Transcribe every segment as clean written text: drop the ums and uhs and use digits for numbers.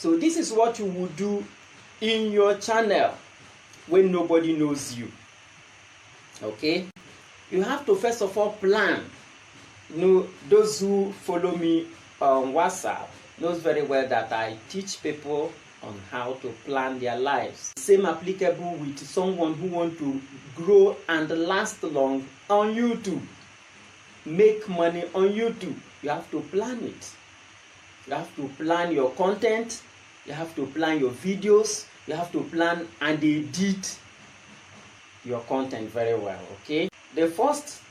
So this is what you would do in your channel when nobody knows you. Okay? You have to first of all plan. Those who follow me on WhatsApp knows very well that I teach people on how to plan their lives. Same applicable with someone who wants to grow and last long on YouTube. Make money on YouTube. You have to plan it. You have to plan your content. You have to plan your videos. You have to plan and edit your content very well, okay? The first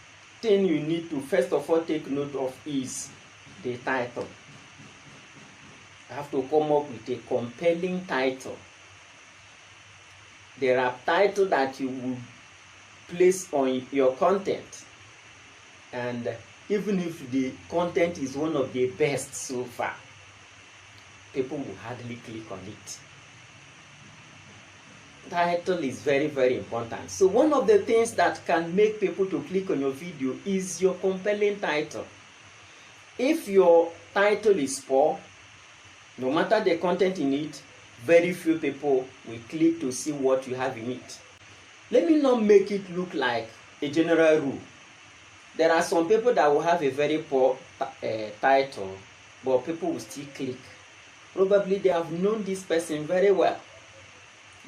thing you need to first of all take note of is the title. You have to come up with a compelling title. There are titles that you will place on your content, and even if the content is one of the best so far, people will hardly click on it. Title is very, very important. So one of the things that can make people to click on your video is your compelling title. If your title is poor, no matter the content in it, very few people will click to see what you have in it. Let me not make it look like a general rule. There are some people that will have a very poor title, but people will still click. Probably they have known this person very well.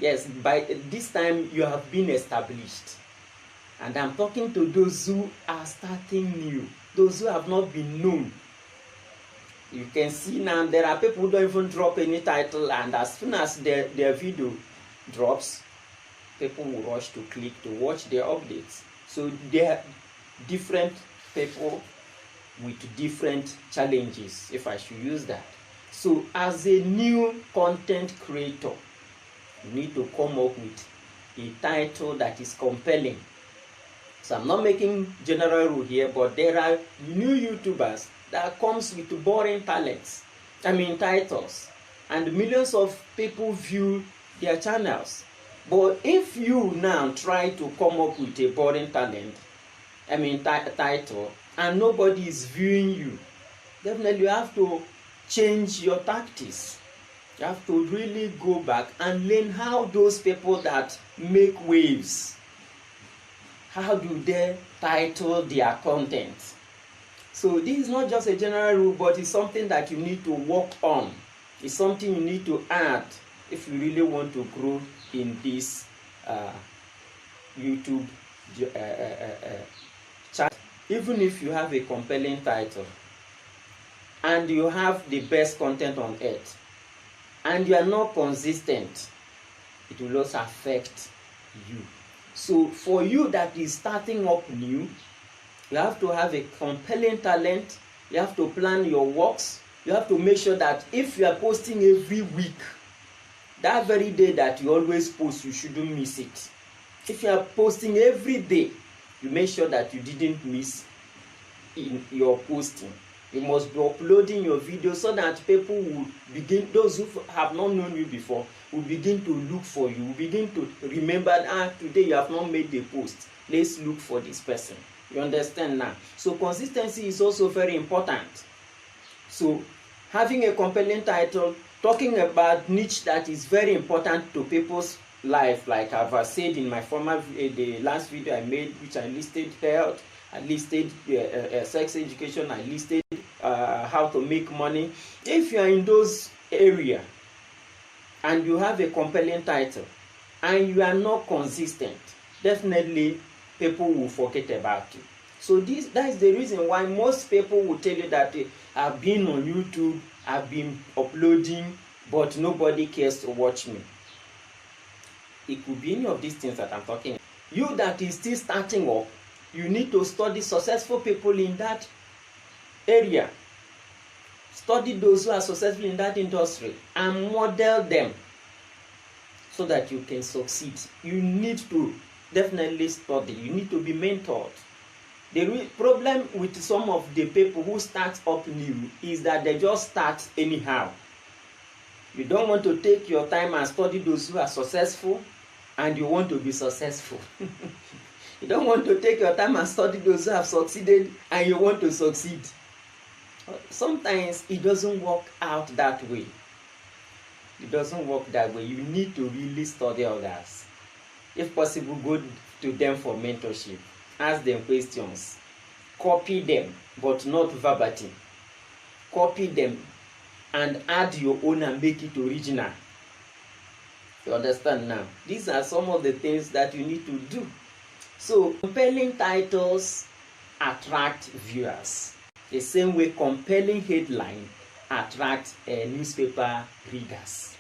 Yes, by this time you have been established. And I'm talking to those who are starting new, those who have not been known. You can see now there are people who don't even drop any title, and as soon as their video drops, people will rush to click to watch their updates. So there are different people with different challenges, if I should use that. So as a new content creator, you need to come up with a title that is compelling. So I'm not making general rule here, but there are new YouTubers that comes with boring titles, and millions of people view their channels. But if you now try to come up with a boring title, and nobody is viewing you, definitely you have to change your tactics. You have to really go back and learn how those people that make waves, how do they title their content. So this is not just a general rule, but it's something that you need to work on. It's something you need to add if you really want to grow in this YouTube channel. Even if you have a compelling title and you have the best content on earth, and you are not consistent, it will also affect you. So for you that is starting up new, you have to have a compelling talent. You have to plan your works. You have to make sure that if you are posting every week, that very day that you always post, you shouldn't miss it. If you are posting every day, you make sure that you didn't miss in your posting. You must be uploading your video so that people will begin, those who have not known you before, will begin to look for you, will begin to remember, today you have not made the post. Let's look for this person. You understand now? So consistency is also very important. So having a compelling title, talking about niche that is very important to people's life, like I've said in my the last video I made, which I listed health, I listed sex education, I listed how to make money. If you are in those areas and you have a compelling title and you are not consistent, definitely people will forget about you. So that is the reason why most people will tell you that I've been on YouTube, I've been uploading, but nobody cares to watch me. It could be any of these things that I'm talking about. You that is still starting up, you need to study successful people in that area. Study those who are successful in that industry and model them so that you can succeed. You need to definitely study. You need to be mentored. The problem with some of the people who start up new is that they just start anyhow. You don't want to take your time and study those who are successful, and you want to be successful. You don't want to take your time and study those who have succeeded, and you want to succeed. Sometimes it doesn't work out that way. It doesn't work that way. You need to really study others. If possible, go to them for mentorship. Ask them questions. Copy them, but not verbatim. Copy them and add your own and make it original. You understand now? These are some of the things that you need to do. So, compelling titles attract viewers. The same way compelling headline attract newspaper readers.